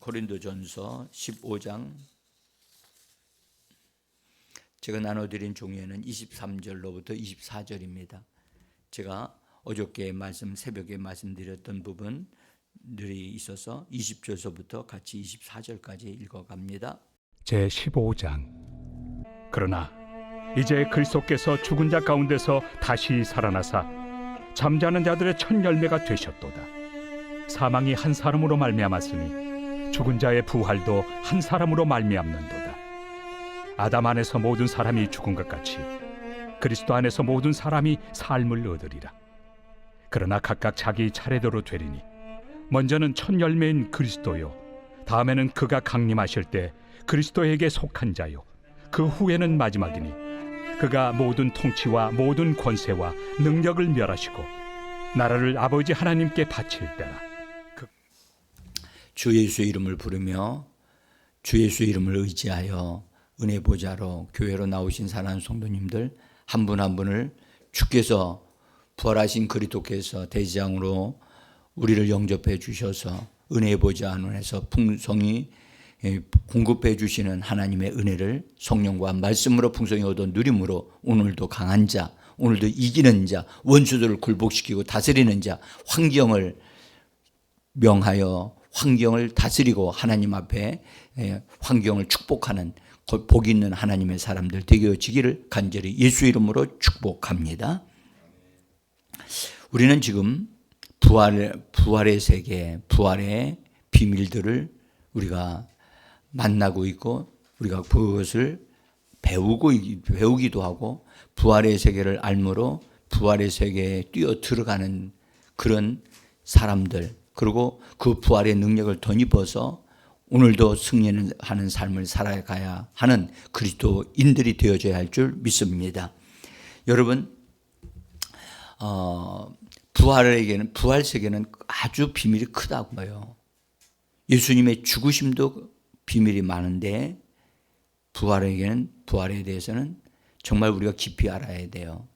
고린도전서 15장 제가 나눠드린 종이에는 23절로부터 24절입니다. 제가 어저께 새벽에 말씀드렸던 부분들이 있어서 20절서부터 같이 24절까지 읽어갑니다. 제15장. 그러나 이제 그리스도께서 죽은 자 가운데서 다시 살아나사 잠자는 자들의 첫 열매가 되셨도다. 사망이 한 사람으로 말미암았으니 죽은 자의 부활도 한 사람으로 말미암는도다. 아담 안에서 모든 사람이 죽은 것 같이 그리스도 안에서 모든 사람이 삶을 얻으리라. 그러나 각각 자기 차례대로 되리니 먼저는 첫 열매인 그리스도요, 다음에는 그가 강림하실 때 그리스도에게 속한 자요, 그 후에는 마지막이니 그가 모든 통치와 모든 권세와 능력을 멸하시고 나라를 아버지 하나님께 바칠 때라. 주 예수의 이름을 부르며 주 예수의 이름을 의지하여 은혜 보좌로 교회로 나오신 사랑하는 성도님들 한 분 한 분을 주께서 부활하신 그리스도께서 대지장으로 우리를 영접해 주셔서 은혜 보좌 안에서 풍성히 공급해 주시는 하나님의 은혜를 성령과 말씀으로 풍성히 얻어 누림으로 오늘도 강한 자, 오늘도 이기는 자, 원수들을 굴복시키고 다스리는 자, 환경을 명하여 환경을 다스리고 하나님 앞에 환경을 축복하는 복 있는 하나님의 사람들 되어지기를 간절히 예수 이름으로 축복합니다. 우리는 지금 부활의 세계, 부활의 비밀들을 우리가 만나고 있고 우리가 그것을 배우기도 하고 부활의 세계를 알므로 부활의 세계에 뛰어 들어가는 그런 사람들, 그리고 그 부활의 능력을 덧입어서 오늘도 승리하는 삶을 살아가야 하는 그리스도인들이 되어져야 할 줄 믿습니다. 여러분, 부활 세계는 아주 비밀이 크다고요. 예수님의 죽으심도 비밀이 많은데 부활에 대해서는 정말 우리가 깊이 알아야 돼요.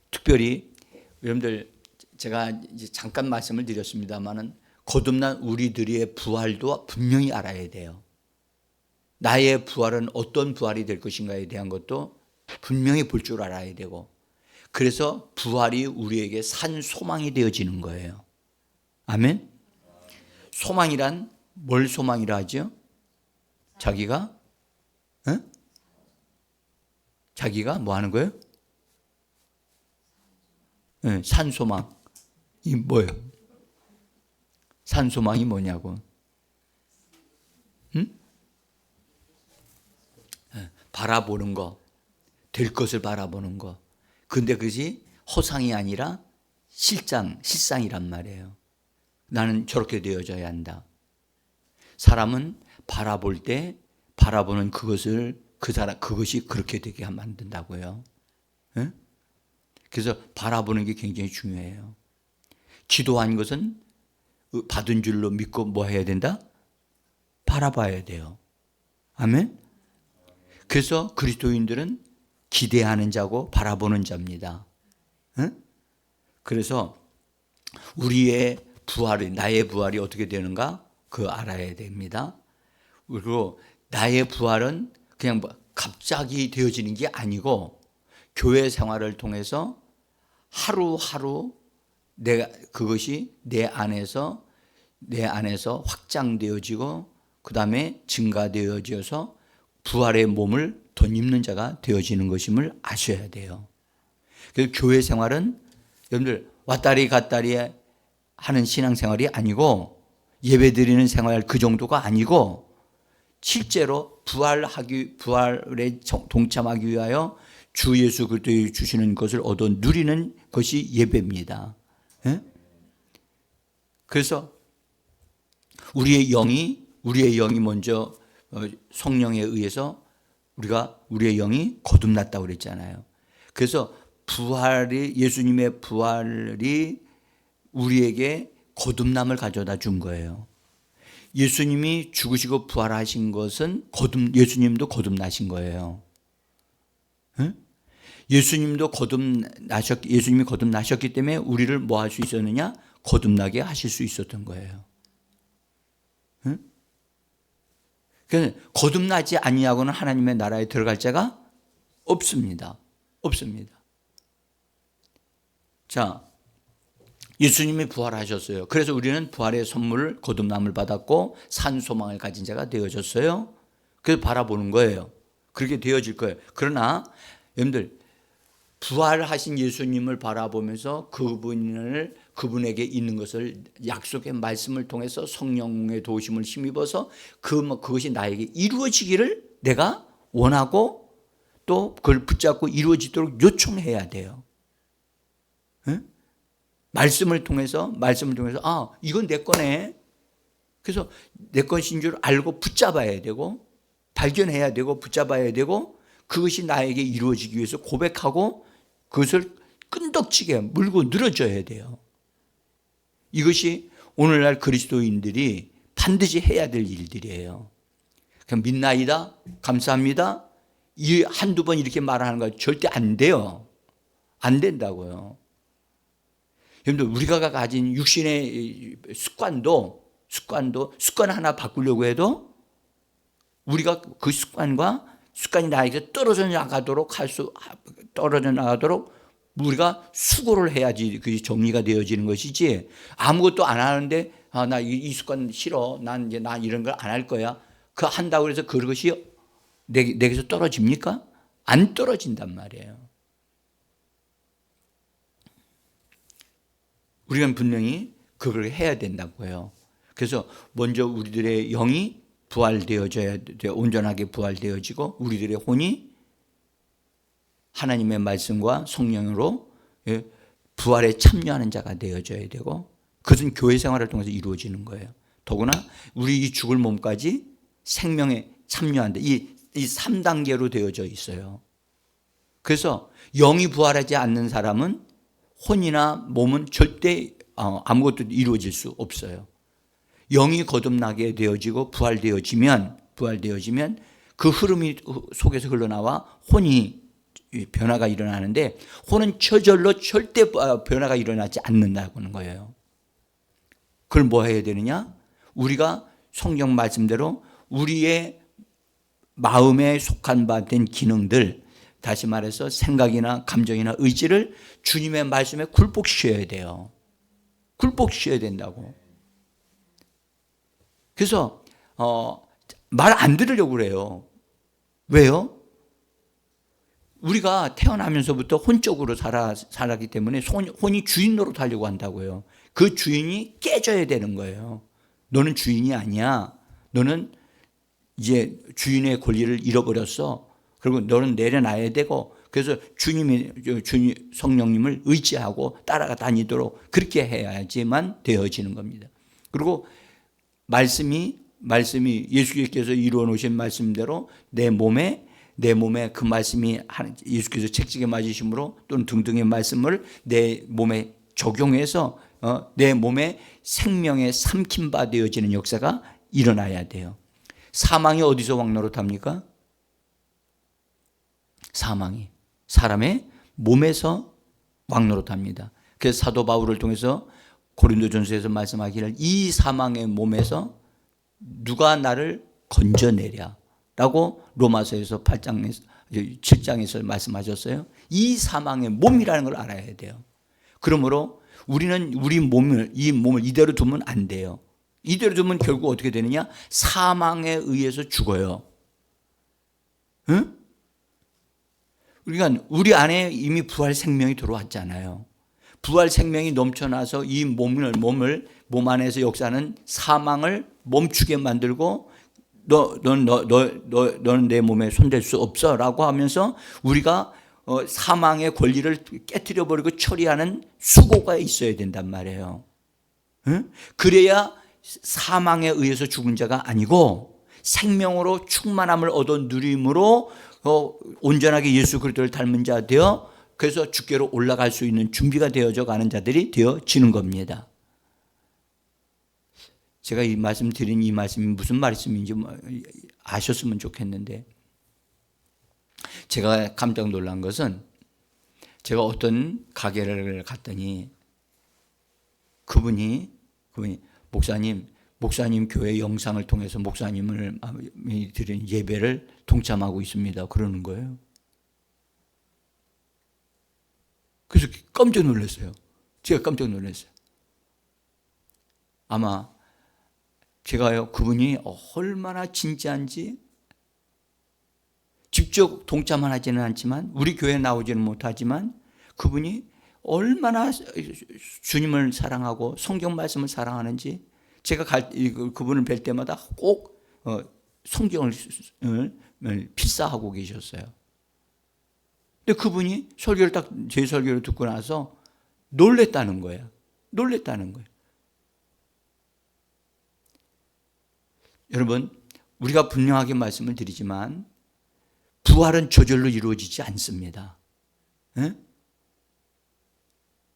특별히 여러분들 제가 이제 잠깐 말씀을 드렸습니다만은 거듭난 우리들의 부활도 분명히 알아야 돼요. 나의 부활은 어떤 부활이 될 것인가에 대한 것도 분명히 볼 줄 알아야 되고, 그래서 부활이 우리에게 산 소망이 되어지는 거예요. 아멘? 소망이란 뭘 소망이라 하죠? 자기가 뭐 하는 거예요? 네, 산 소망. 이 뭐예요? 산 소망이 뭐냐고? 바라보는 거, 될 것을 바라보는 거. 근데 그것이 허상이 아니라 실상이란 말이에요. 나는 저렇게 되어져야 한다. 사람은 바라볼 때 바라보는 그것이 그렇게 되게 만든다고요. 네? 그래서 바라보는 게 굉장히 중요해요. 기도한 것은 받은 줄로 믿고 뭐 해야 된다? 바라봐야 돼요. 아멘? 그래서 그리스도인들은 기대하는 자고 바라보는 자입니다. 응? 그래서 우리의 나의 부활이 어떻게 되는가? 그거 알아야 됩니다. 그리고 나의 부활은 그냥 갑자기 되어지는 게 아니고 교회 생활을 통해서 하루하루 그것이 내 안에서 확장되어지고 그 다음에 증가되어져서 부활의 몸을 덧입는 자가 되어지는 것임을 아셔야 돼요. 그래서 교회 생활은 여러분들 왔다리 갔다리 하는 신앙생활이 아니고 예배 드리는 생활 그 정도가 아니고 실제로 부활에 동참하기 위하여 주 예수 그리스도의 주시는 것을 얻어 누리는 것이 예배입니다. 예? 그래서 우리의 영이 먼저 성령에 의해서 우리의 영이 거듭났다고 그랬잖아요. 그래서 예수님의 부활이 우리에게 거듭남을 가져다 준 거예요. 예수님이 죽으시고 부활하신 것은 예수님도 거듭나신 거예요. 예? 예수님이 거듭나셨기 때문에 우리를 뭐 할 수 있었느냐? 거듭나게 하실 수 있었던 거예요. 응? 그래서 거듭나지 아니하고는 하나님의 나라에 들어갈 자가 없습니다. 없습니다. 자, 예수님이 부활하셨어요. 그래서 우리는 부활의 선물을 거듭남을 받았고 산 소망을 가진 자가 되어졌어요. 그래서 바라보는 거예요. 그렇게 되어질 거예요. 그러나 여러분들 부활하신 예수님을 바라보면서 그분에게 있는 것을 약속의 말씀을 통해서 성령의 도우심을 힘입어서 그것이 나에게 이루어지기를 내가 원하고 또 그걸 붙잡고 이루어지도록 요청해야 돼요. 응? 말씀을 통해서 아, 이건 내 거네. 그래서 내 것인 줄 알고 붙잡아야 되고 발견해야 되고 붙잡아야 되고 그것이 나에게 이루어지기 위해서 고백하고 그것을 끈덕지게 물고 늘어져야 돼요. 이것이 오늘날 그리스도인들이 반드시 해야 될 일들이에요. 그냥 믿나이다, 감사합니다. 이 한두 번 이렇게 말하는 거 절대 안 돼요. 안 된다고요. 여러분들 우리가 가진 육신의 습관 하나 바꾸려고 해도 우리가 그 습관이 나에게 떨어져 나가도록 우리가 수고를 해야지 그게 정리가 되어지는 것이지 아무것도 안 하는데 아, 나 이 습관 싫어. 난 이런 걸 안 할 거야. 그 한다고 해서 그것이 내게서 떨어집니까? 안 떨어진단 말이에요. 우리는 분명히 그걸 해야 된다고 해요. 그래서 먼저 우리들의 영이 부활되어져야 돼, 온전하게 부활되어지고 우리들의 혼이 하나님의 말씀과 성령으로 부활에 참여하는 자가 되어져야 되고 그것은 교회 생활을 통해서 이루어지는 거예요. 더구나 우리 이 죽을 몸까지 생명에 참여한다. 이 3단계로 되어져 있어요. 그래서 영이 부활하지 않는 사람은 혼이나 몸은 절대 아무것도 이루어질 수 없어요. 영이 거듭나게 되어지고 부활되어지면 그 흐름이 속에서 흘러나와 혼이 변화가 일어나는데 혼은 저절로 절대 변화가 일어나지 않는다고 하는 거예요. 그걸 뭐 해야 되느냐? 우리가 성경 말씀대로 우리의 마음에 속한 바 된 기능들, 다시 말해서 생각이나 감정이나 의지를 주님의 말씀에 굴복시켜야 돼요. 굴복시켜야 된다고. 그래서 말 안 들으려고 그래요. 왜요? 우리가 태어나면서부터 혼적으로 살았기 때문에 혼이 주인 노릇하려고 한다고요. 그 주인이 깨져야 되는 거예요. 너는 주인이 아니야. 너는 이제 주인의 권리를 잃어버렸어. 그리고 너는 내려놔야 되고 그래서 주님 성령님을 의지하고 따라가 다니도록 그렇게 해야지만 되어지는 겁니다. 그리고 말씀이 예수께서 이루어 놓으신 말씀대로 내 몸에 그 말씀이 예수께서 책찍에 맞으심으로 또는 등등의 말씀을 내 몸에 적용해서 내 몸에 생명에 삼킨 바 되어지는 역사가 일어나야 돼요. 사망이 어디서 왕노릇합니까? 사망이 사람의 몸에서 왕노릇합니다. 그래서 사도 바울을 통해서 고린도전서에서 말씀하기를 이 사망의 몸에서 누가 나를 건져내랴 라고 로마서에서 7장에서 말씀하셨어요. 이 사망의 몸이라는 걸 알아야 돼요. 그러므로 우리는 이 몸을 이대로 두면 안 돼요. 이대로 두면 결국 어떻게 되느냐? 사망에 의해서 죽어요. 응? 그러니까 우리 안에 이미 부활 생명이 들어왔잖아요. 부활 생명이 넘쳐나서 이 몸 안에서 역사하는 사망을 멈추게 만들고 너는 내 몸에 손댈 수 없어라고 하면서 우리가 사망의 권리를 깨트려 버리고 처리하는 수고가 있어야 된단 말이에요. 응? 그래야 사망에 의해서 죽은 자가 아니고 생명으로 충만함을 얻어 누림으로 온전하게 예수 그리스도를 닮은 자 되어 그래서 주께로 올라갈 수 있는 준비가 되어져 가는 자들이 되어지는 겁니다. 제가 이 말씀 드린 이 말씀이 무슨 말씀인지 아셨으면 좋겠는데 제가 깜짝 놀란 것은 제가 어떤 가게를 갔더니 그분이 목사님 목사님 교회 영상을 통해서 목사님을 드린 예배를 동참하고 있습니다. 그러는 거예요. 그래서 깜짝 놀랐어요. 제가 깜짝 놀랐어요. 아마 제가요, 그분이 얼마나 진지한지 직접 동참은 하지는 않지만, 우리 교회에 나오지는 못하지만, 그분이 얼마나 주님을 사랑하고 성경 말씀을 사랑하는지, 제가 그분을 뵐 때마다 꼭 성경을 필사하고 계셨어요. 근데 그분이 설교를 제 설교를 듣고 나서 놀랬다는 거예요. 놀랬다는 거예요. 여러분, 우리가 분명하게 말씀을 드리지만 부활은 저절로 이루어지지 않습니다. 예?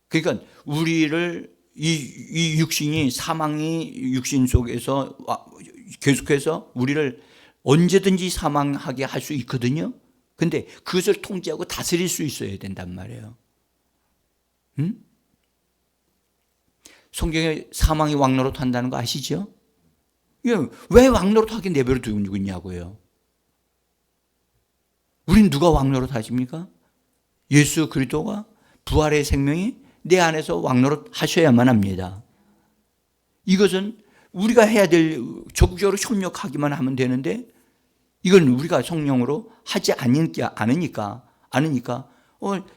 그러니까 우리를 이 육신이, 사망이 육신 속에서 계속해서 우리를 언제든지 사망하게 할 수 있거든요. 근데 그것을 통제하고 다스릴 수 있어야 된단 말이에요. 응? 성경에 사망이 왕노릇 한다는 거 아시죠? 왜 왕노릇 하게 내버려 두고 있냐고요. 우린 누가 왕노릇 하십니까? 예수 그리스도가 부활의 생명이 내 안에서 왕노릇 하셔야만 합니다. 이것은 우리가 해야 될, 적극적으로 협력하기만 하면 되는데, 이건 우리가 성령으로 하지 않으니까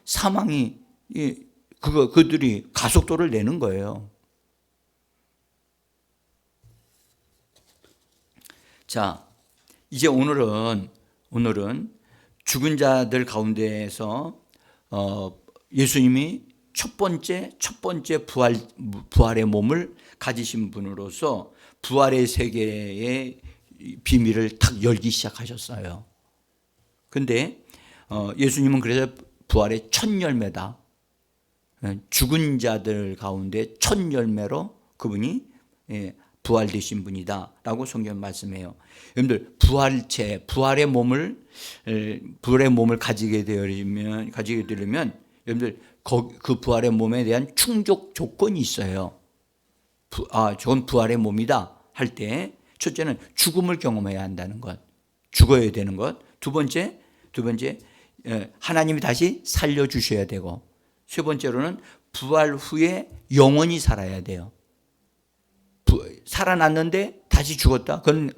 사망이 그들이 가속도를 내는 거예요. 자, 이제 오늘은 죽은 자들 가운데에서 예수님이 첫 번째 부활의 몸을 가지신 분으로서 부활의 세계의 비밀을 탁 열기 시작하셨어요. 근데 예수님은 그래서 부활의 첫 열매다. 죽은 자들 가운데 첫 열매로 그분이 부활되신 분이다 라고 성경 말씀해요. 여러분들, 부활의 몸을 가지게 되려면 여러분들 그 부활의 몸에 대한 충족 조건이 있어요. 저건 부활의 몸이다 할 때, 첫째는 죽음을 경험해야 한다는 것, 죽어야 되는 것. 두 번째 하나님이 다시 살려주셔야 되고, 세 번째로는 부활 후에 영원히 살아야 돼요. 살아났는데 다시 죽었다? 그건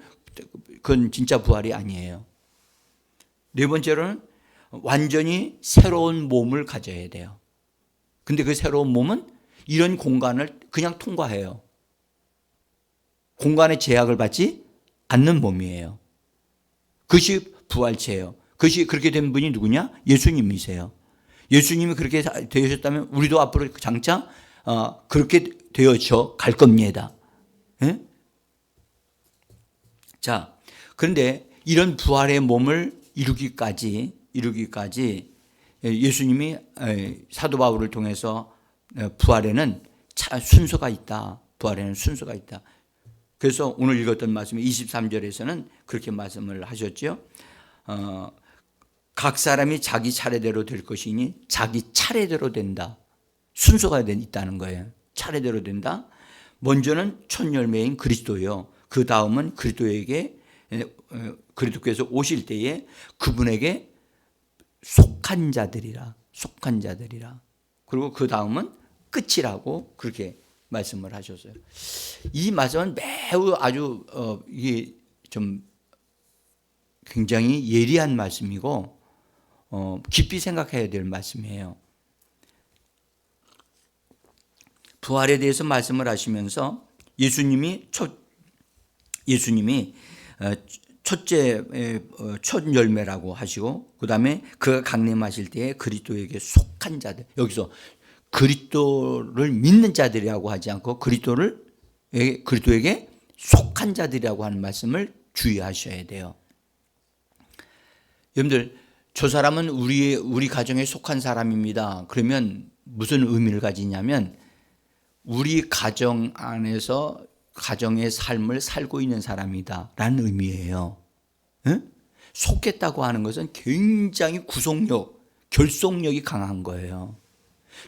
진짜 부활이 아니에요. 네 번째로는 완전히 새로운 몸을 가져야 돼요. 근데 그 새로운 몸은 이런 공간을 그냥 통과해요. 공간의 제약을 받지 않는 몸이에요. 그것이 부활체예요. 그것이 그렇게 된 분이 누구냐? 예수님이세요. 예수님이 그렇게 되셨다면 우리도 앞으로 장차 그렇게 되어져 갈 겁니다. 예? 자, 그런데 이런 부활의 몸을 이루기까지 예수님이 사도 바울을 통해서 부활에는 순서가 있다. 부활에는 순서가 있다. 그래서 오늘 읽었던 말씀 23절에서는 그렇게 말씀을 하셨죠. 각 사람이 자기 차례대로 될 것이니 자기 차례대로 된다. 순서가 있다는 거예요. 차례대로 된다. 먼저는 첫 열매인 그리스도요. 그 다음은 그리스도께서 오실 때에 그분에게 속한 자들이라. 그리고 그 다음은 끝이라고 그렇게 말씀을 하셨어요. 이 말씀은 매우 아주 이게 좀 굉장히 예리한 말씀이고 깊이 생각해야 될 말씀이에요. 부활에 대해서 말씀을 하시면서 예수님이 첫 열매라고 하시고, 그 다음에 그가 강림하실 때에 그리스도에게 속한 자들, 여기서 그리스도를 믿는 자들이라고 하지 않고 그리스도에게 속한 자들이라고 하는 말씀을 주의하셔야 돼요. 여러분들, 저 사람은 우리 가정에 속한 사람입니다. 그러면 무슨 의미를 가지냐면 우리 가정 안에서 가정의 삶을 살고 있는 사람이다 라는 의미예요. 응? 속했다고 하는 것은 굉장히 결속력이 강한 거예요.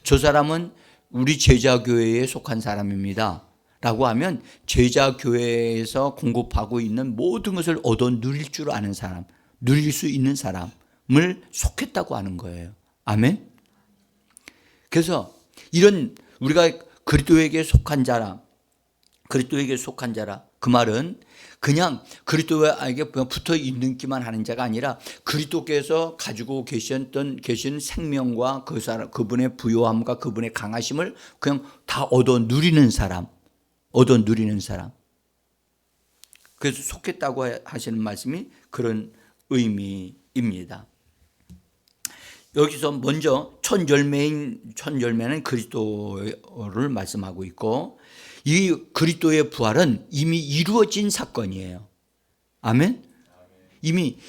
저 사람은 우리 제자교회에 속한 사람입니다 라고 하면 제자 교회에서 공급하고 있는 모든 것을 얻어 누릴 줄 아는 사람, 누릴 수 있는 사람을 속했다고 하는 거예요. 아멘. 그래서 이런 우리가 그리스도에게 속한 자라, 그리스도에게 속한 자라, 그 말은 그냥 그리스도에게 붙어 있기만 하는 자가 아니라 그리스도께서 가지고 계신 생명과 그 사람, 그분의 부요함과 그분의 강하심을 그냥 다 얻어 누리는 사람, 얻어 누리는 사람. 그래서 속했다고 하시는 말씀이 그런 의미입니다. 여기서 먼저 첫 열매는 그리스도를 말씀하고 있고, 이 그리스도의 부활은 이미 이루어진 사건이에요. 아멘? 이미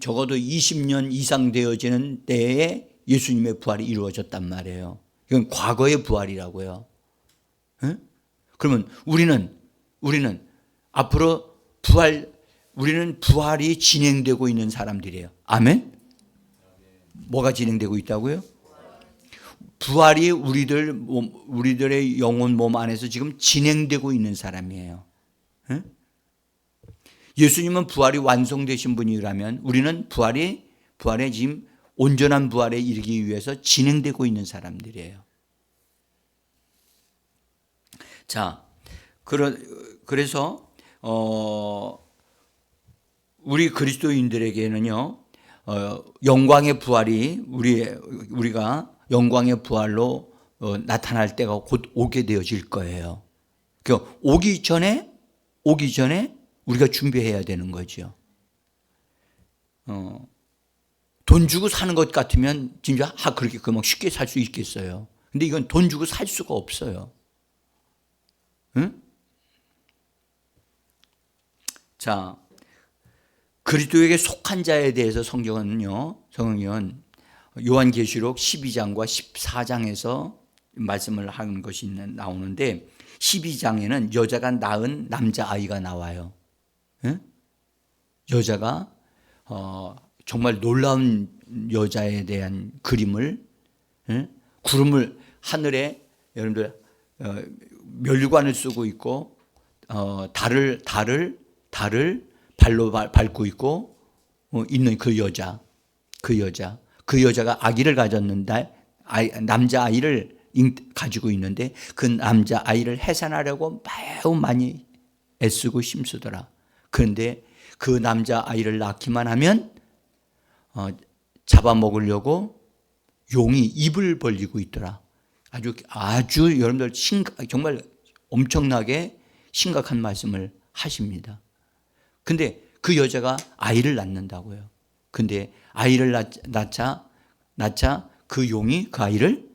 적어도 20년 이상 되어지는 때에 예수님의 부활이 이루어졌단 말이에요. 이건 과거의 부활이라고요. 에? 그러면 우리는 앞으로 우리는 부활이 진행되고 있는 사람들이에요. 아멘? 뭐가 진행되고 있다고요? 부활이 우리들의 영혼 몸 안에서 지금 진행되고 있는 사람이에요. 에? 예수님은 부활이 완성되신 분이라면 우리는 부활에 지금 온전한 부활에 이르기 위해서 진행되고 있는 사람들이에요. 자, 그래서 우리 그리스도인들에게는요, 영광의 부활이 우리가 영광의 부활로 나타날 때가 곧 오게 되어질 거예요. 그 오기 전에 우리가 준비해야 되는 거죠. 돈 주고 사는 것 같으면 진짜 그렇게 그만 쉽게 살 수 있겠어요. 근데 이건 돈 주고 살 수가 없어요. 응? 자, 그리스도에게 속한 자에 대해서 성경은 요한계시록 12장과 14장에서 말씀을 하는 것이 나오는데, 12장에는 여자가 낳은 남자아이가 나와요. 응? 여자가 정말 놀라운 여자에 대한 그림을, 구름을 하늘에 여러분들 멸관을 쓰고 있고, 달을 발로 밟고 있고 있는 그 여자가 아기를 가졌는데, 남자아이를 가지고 있는데 그 남자아이를 해산하려고 매우 많이 애쓰고 힘쓰더라. 그런데 그 남자아이를 낳기만 하면 잡아먹으려고 용이 입을 벌리고 있더라. 아주 여러분들 정말 엄청나게 심각한 말씀을 하십니다. 근데 그 여자가 아이를 낳는다고요. 근데 아이를 낳자 그 용이 그 아이를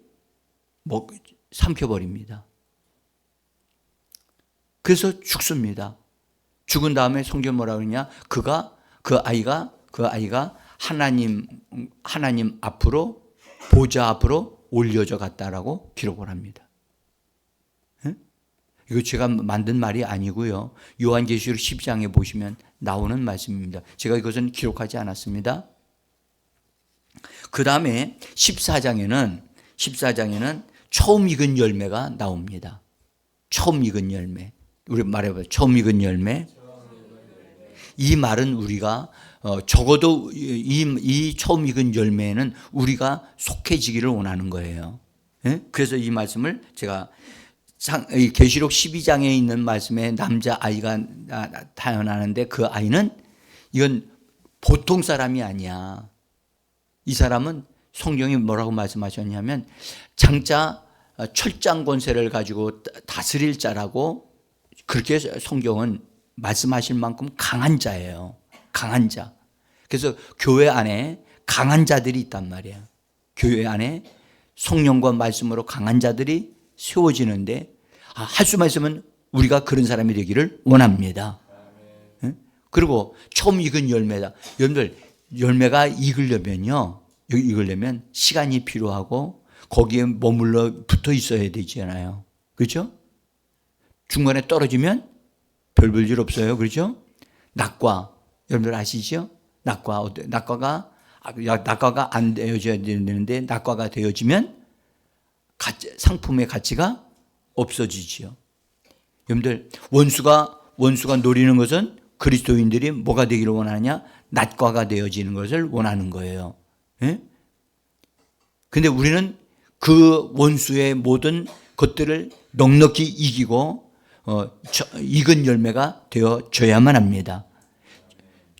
삼켜버립니다. 그래서 죽습니다. 죽은 다음에 성경 뭐라 그러냐? 그 아이가 하나님 앞으로, 보좌 앞으로 올려져 갔다라고 기록을 합니다. 이거 제가 만든 말이 아니고요. 요한계시록 12장에 보시면 나오는 말씀입니다. 제가 이것은 기록하지 않았습니다. 그 다음에 14장에는 처음 익은 열매가 나옵니다. 처음 익은 열매. 우리 말해봐요. 처음 익은 열매. 이 말은 우리가 적어도 이 처음 익은 열매에는 우리가 속해지기를 원하는 거예요. 그래서 이 말씀을 제가 계시록 12장에 있는 말씀에 남자아이가 태어나는데 그 아이는 이건 보통 사람이 아니야. 이 사람은 성경이 뭐라고 말씀하셨냐면 장차 철장 권세를 가지고 다스릴 자라고 그렇게 성경은 말씀하실 만큼 강한 자예요. 강한 자. 그래서 교회 안에 강한 자들이 있단 말이야. 교회 안에 성령과 말씀으로 강한 자들이 세워지는데 할 수만 있으면 우리가 그런 사람이 되기를 원합니다. 그리고 처음 익은 열매다. 여러분들 열매가 익으려면 시간이 필요하고 거기에 머물러 붙어 있어야 되잖아요. 그렇죠? 중간에 떨어지면 별 볼 일 없어요. 그렇죠? 낙과 여러분들 아시죠? 낙과가 안 되어져야 되는데 낙과가 되어지면 상품의 가치가 없어지지요. 여러분들 원수가 노리는 것은 그리스도인들이 뭐가 되기를 원하느냐? 낮과가 되어지는 것을 원하는 거예요. 예? 근데 우리는 그 원수의 모든 것들을 넉넉히 이기고 익은 열매가 되어져야만 합니다.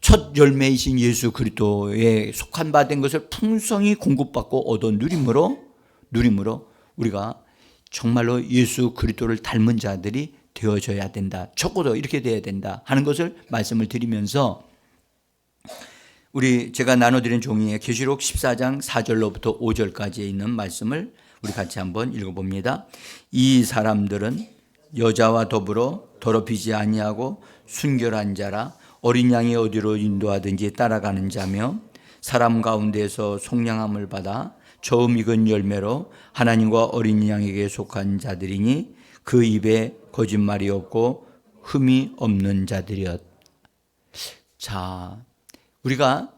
첫 열매이신 예수 그리스도에 속한 바 된 것을 풍성히 공급받고 얻어 누림으로 우리가 정말로 예수 그리스도를 닮은 자들이 되어져야 된다. 적어도 이렇게 돼야 된다 하는 것을 말씀을 드리면서 제가 나눠드린 종이에 계시록 14장 4절로부터 5절까지에 있는 말씀을 우리 같이 한번 읽어봅니다. 이 사람들은 여자와 더불어 더럽히지 아니하고 순결한 자라 어린 양이 어디로 인도하든지 따라가는 자며 사람 가운데서 속량함을 받아 처음 익은 열매로 하나님과 어린 양에게 속한 자들이니 그 입에 거짓말이 없고 흠이 없는 자들이었. 자, 우리가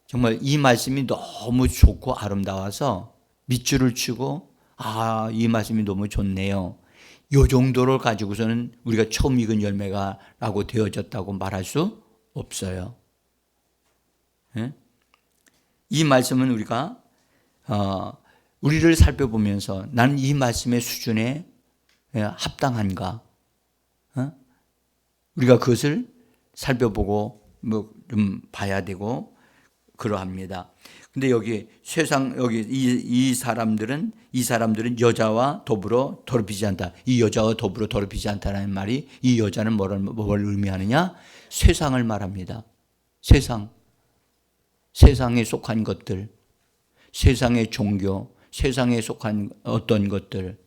정말 이 말씀이 너무 좋고 아름다워서 밑줄을 치고 이 말씀이 너무 좋네요. 이 정도를 가지고서는 우리가 처음 익은 열매가라고 되어졌다고 말할 수 없어요. 예? 이 말씀은 우리가 우리를 살펴보면서 나는 이 말씀의 수준에 합당한가? 우리가 그것을 살펴보고 좀 봐야 되고 그러합니다. 근데 여기 이 사람들은 여자와 더불어 더럽히지 않다. 이 여자와 더불어 더럽히지 않다라는 말이 이 여자는 뭘 의미하느냐? 세상을 말합니다. 세상에 속한 것들, 세상의 종교, 세상에 속한 어떤 것들,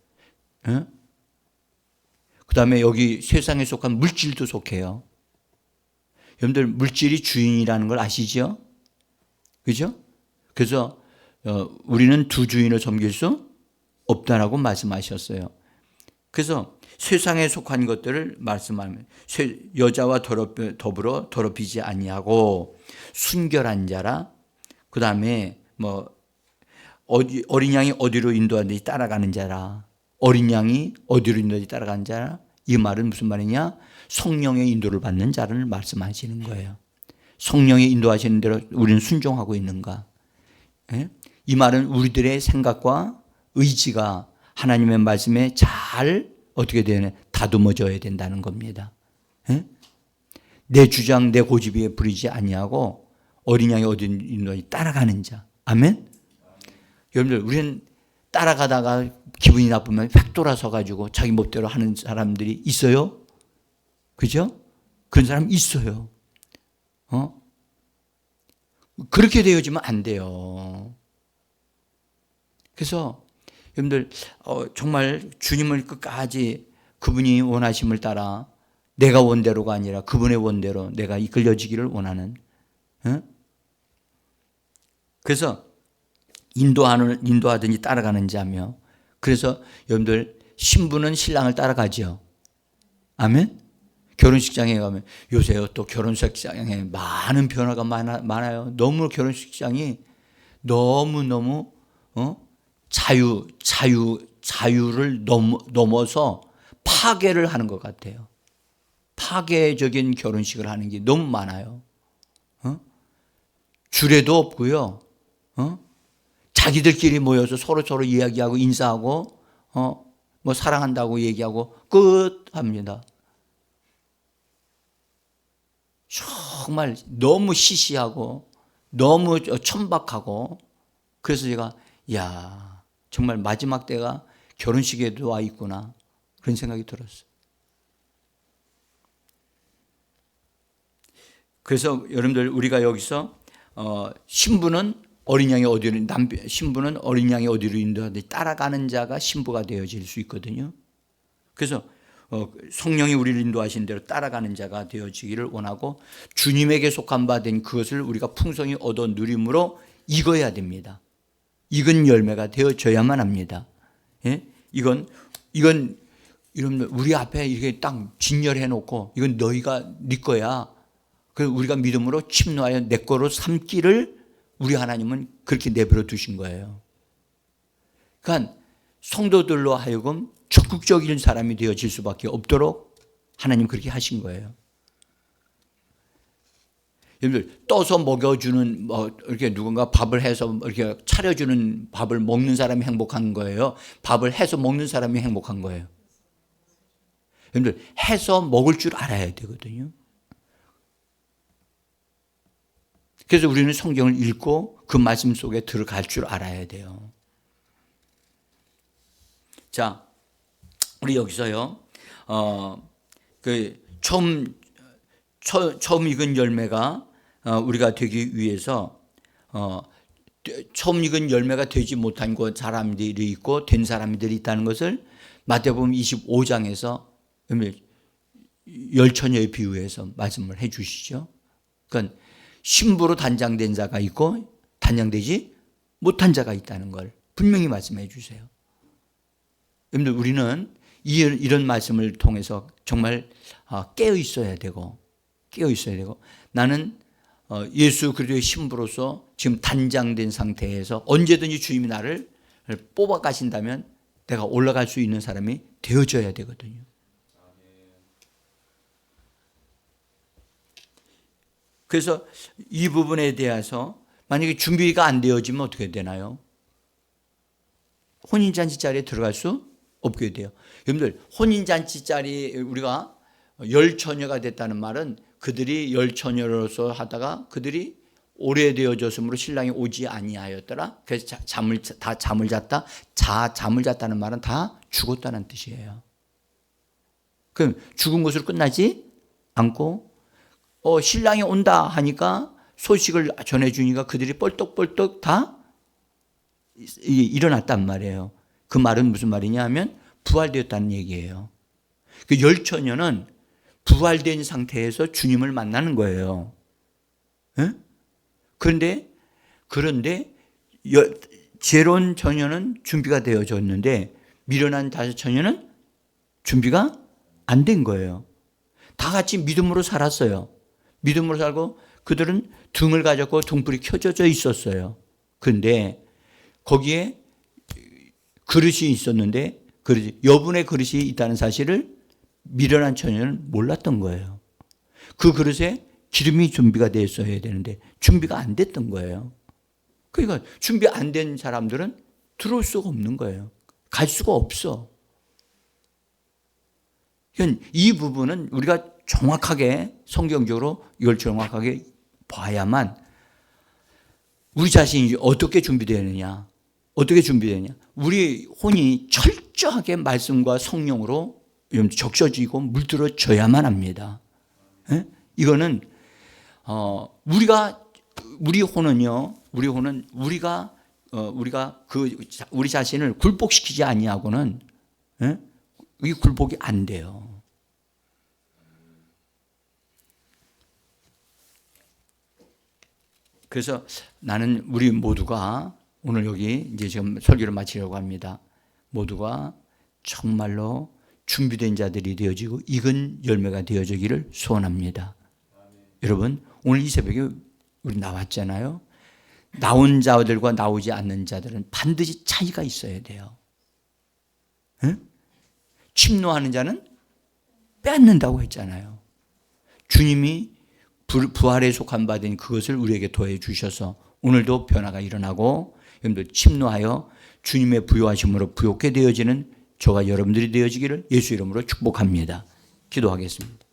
그 다음에 여기 세상에 속한 물질도 속해요. 여러분들 물질이 주인이라는 걸 아시죠? 그죠? 그래서 우리는 두 주인을 섬길 수 없다라고 말씀하셨어요. 그래서 세상에 속한 것들을 말씀하면 여자와 더불어 더럽히지 아니하고 순결한 자라, 그 다음에 어린 양이 어디로 인도하든지 따라가는 자라. 어린 양이 어디로 인도하든지 따라가는 자라. 이 말은 무슨 말이냐? 성령의 인도를 받는 자를 말씀하시는 거예요. 성령의 인도하시는 대로 우리는 순종하고 있는가? 예? 이 말은 우리들의 생각과 의지가 하나님의 말씀에 잘 어떻게 되냐? 다듬어져야 된다는 겁니다. 예? 내 주장, 내 고집에 부리지 아니하고 어린 양이 어디 인도하든지 따라가는 자. 아멘? 여러분들, 우리는 따라가다가 기분이 나쁘면 획 돌아서 가지고 자기 멋대로 하는 사람들이 있어요? 그죠? 그런 사람 있어요. 그렇게 되어지면 안 돼요. 그래서 여러분들 정말 주님을 끝까지 그분이 원하심을 따라 내가 원대로가 아니라 그분의 원대로 내가 이끌려지기를 원하는. 그래서 인도하든지 따라가는 자며, 그래서 여러분들 신부는 신랑을 따라가죠. 아멘? 결혼식장에 가면 요새 또 결혼식장에 많은 변화가 많아요. 너무 결혼식장이 너무너무 자유를 넘어서 파괴를 하는 것 같아요. 파괴적인 결혼식을 하는 게 너무 많아요. 주례도 없고요. 자기들끼리 모여서 서로 이야기하고 인사하고 사랑한다고 얘기하고 끝합니다. 정말 너무 시시하고 너무 천박하고, 그래서 제가 정말 마지막 때가 결혼식에도 와 있구나 그런 생각이 들었어요. 그래서 여러분들 우리가 여기서 신부는 어린 양이 어디로 인도하든지 따라가는 자가 신부가 되어질 수 있거든요. 그래서 성령이 우리를 인도하신 대로 따라가는 자가 되어지기를 원하고, 주님에게 속한 바 된 그것을 우리가 풍성히 얻어 누림으로 익어야 됩니다. 익은 열매가 되어져야만 합니다. 예? 이건 여러분 우리 앞에 이렇게 딱 진열해 놓고 이건 너희가 네 거야. 그래서 우리가 믿음으로 침노하여 내 거로 삼기를 우리 하나님은 그렇게 내버려 두신 거예요. 그러니까 성도들로 하여금 적극적인 사람이 되어질 수밖에 없도록 하나님 그렇게 하신 거예요. 여러분들 떠서 먹여주는 이렇게 누군가 밥을 해서 이렇게 차려주는 밥을 먹는 사람이 행복한 거예요. 밥을 해서 먹는 사람이 행복한 거예요. 여러분들 해서 먹을 줄 알아야 되거든요. 그래서 우리는 성경을 읽고 그 말씀 속에 들어갈 줄 알아야 돼요. 자, 우리 여기서요. 처음 익은 열매가 우리가 되기 위해서 처음 익은 열매가 되지 못한 사람들이 있고 된 사람들이 있다는 것을 마태복음 25장에서 열처녀의 비유에서 말씀을 해 주시죠. 그러니까 신부로 단장된 자가 있고 단장되지 못한 자가 있다는 걸 분명히 말씀해 주세요. 여러분들 우리는 이런 말씀을 통해서 정말 깨어 있어야 되고 나는 예수 그리스도의 신부로서 지금 단장된 상태에서 언제든지 주님이 나를 뽑아 가신다면 내가 올라갈 수 있는 사람이 되어져야 되거든요. 그래서 이 부분에 대해서 만약에 준비가 안 되어지면 어떻게 되나요? 혼인잔치 자리에 들어갈 수 없게 돼요. 여러분들 혼인잔치 자리에 우리가 열처녀가 됐다는 말은 그들이 열처녀로서 하다가 그들이 오래되어졌으므로 신랑이 오지 아니하였더라. 그래서 잠을 잤다는 말은 다 죽었다는 뜻이에요. 그럼 죽은 것으로 끝나지 않고 신랑이 온다 하니까 소식을 전해주니까 그들이 뻘떡뻘떡 다 일어났단 말이에요. 그 말은 무슨 말이냐 하면 부활되었다는 얘기예요. 그 열처녀는 부활된 상태에서 주님을 만나는 거예요. 에? 그런데 제로온 처녀는 준비가 되어졌는데 미련한 다섯 처녀는 준비가 안 된 거예요. 다 같이 믿음으로 살았어요. 믿음으로 살고 그들은 등을 가졌고 등불이 켜져져 있었어요. 그런데 거기에 그릇이 있었는데 여분의 그릇이 있다는 사실을 미련한 처녀는 몰랐던 거예요. 그 그릇에 기름이 준비가 됐어야 되는데 준비가 안 됐던 거예요. 그러니까 준비 안 된 사람들은 들어올 수가 없는 거예요. 갈 수가 없어. 이 부분은 우리가 정확하게 성경적으로 이걸 정확하게 봐야만 우리 자신이 어떻게 준비되느냐. 우리 혼이 철저하게 말씀과 성령으로 적셔지고 물들어져야만 합니다. 이거는 우리 혼은요. 우리가 우리 자신을 굴복시키지 아니하고는 이 굴복이 안 돼요. 그래서 나는 우리 모두가 오늘 여기 이제 지금 설교를 마치려고 합니다. 모두가 정말로 준비된 자들이 되어지고 익은 열매가 되어지기를 소원합니다. 여러분 오늘 이 새벽에 우리 나왔잖아요. 나온 자들과 나오지 않는 자들은 반드시 차이가 있어야 돼요. 침노하는 자는 빼앗는다고 했잖아요. 주님이 부활에 속한 바 된 그것을 우리에게 더해 주셔서 오늘도 변화가 일어나고 여러분들 침노하여 주님의 부요하심으로 부요케 되어지는 저와 여러분들이 되어지기를 예수 이름으로 축복합니다. 기도하겠습니다.